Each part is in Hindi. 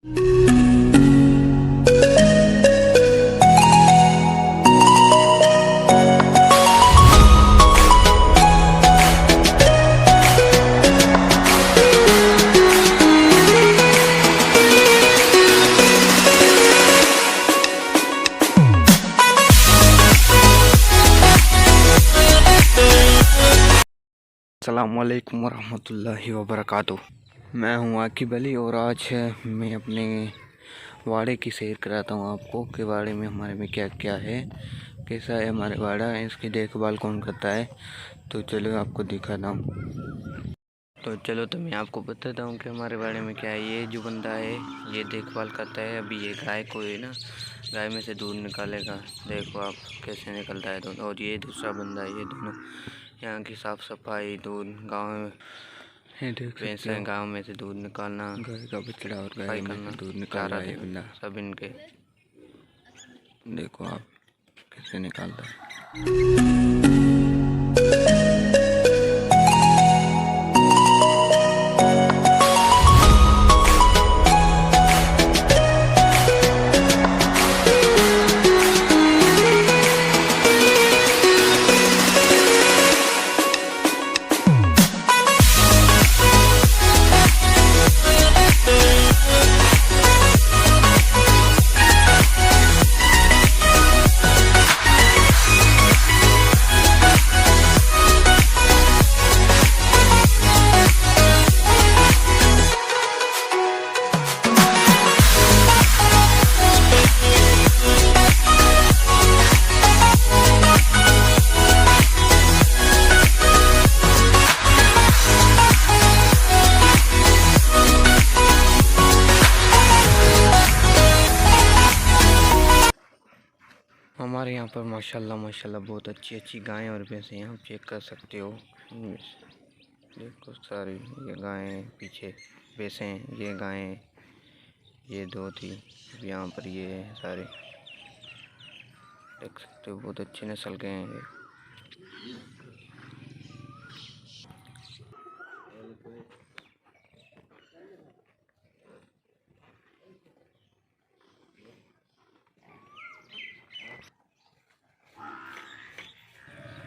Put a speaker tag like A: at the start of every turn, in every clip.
A: अस्सलामुअलैकुम वरहमतुल्लाहि वबरकातुह। मैं हूँ आकिब अली और आज मैं अपने वाड़े की सैर कराता हूँ आपको कि वाड़े में हमारे में क्या क्या है, कैसा है हमारे वाड़ा है, इसकी देखभाल कौन करता है। तो चलो आपको दिखाता हूँ। तो मैं आपको बताता हूँ कि हमारे वाड़े में क्या है। ये जो बंदा है ये देखभाल करता है। अभी ये गाय को है ना, गाय में से दूध निकालेगा। देखो आप कैसे निकलता है दूध। और ये दूसरा बंदा है, ये दोनों यहाँ की साफ़ सफाई, दूध गाँव में भैंसा गाँव में से दूध निकालना, गाय का बछड़ा और गाय में से दूध निकाल रहा है बंदा। सब इनके देखो आप कैसे निकालता है। हमारे यहाँ पर माशाल्लाह बहुत अच्छी गायें और भैंसें यहाँ चेक कर सकते हो। देखो सारी ये गायें, पीछे भैंसें, ये गायें, ये दो थी, यहाँ पर ये है सारे देख सकते हो। बहुत अच्छी नस्ल के हैं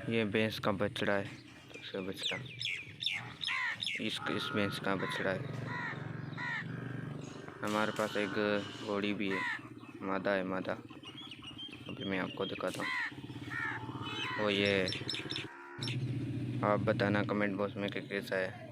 A: ये भैंस का बछड़ा है। दूसरा बछड़ा इस भैंस का बछड़ा है। हमारे पास एक घोड़ी भी है, मादा है मादा। अभी मैं आपको दिखाता हूँ। वो ये आप बताना कमेंट बॉक्स में कि कैसा है।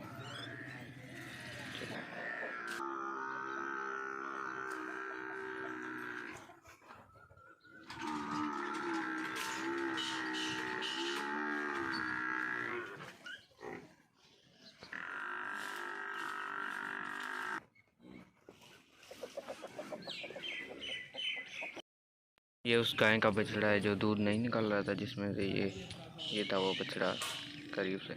A: ये उस गाय का बछड़ा है जो दूध नहीं निकल रहा था, जिसमें से ये था वो बछड़ा करीब से।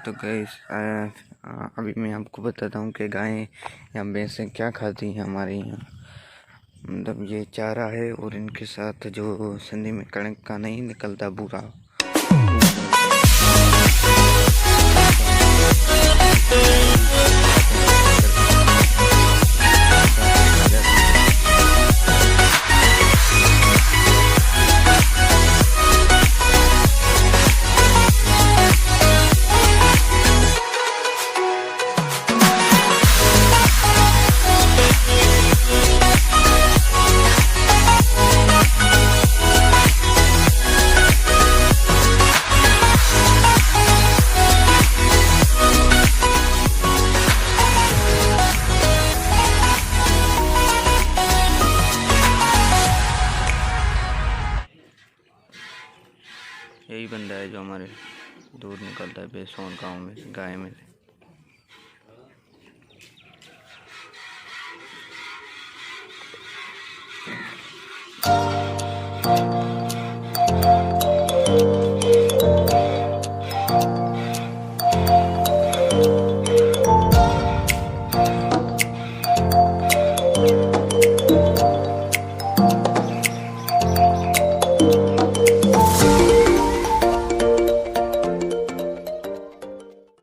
A: तो गाइस अभी मैं आपको बताता हूँ कि गायें या भैंसें क्या खाती हैं हमारे यहाँ। मतलब ये चारा है और इनके साथ जो संधि में कणक का नहीं निकलता बूरा, यही बंदा है जो हमारे दूध निकलता है भैंसों गाँव में गाय में से।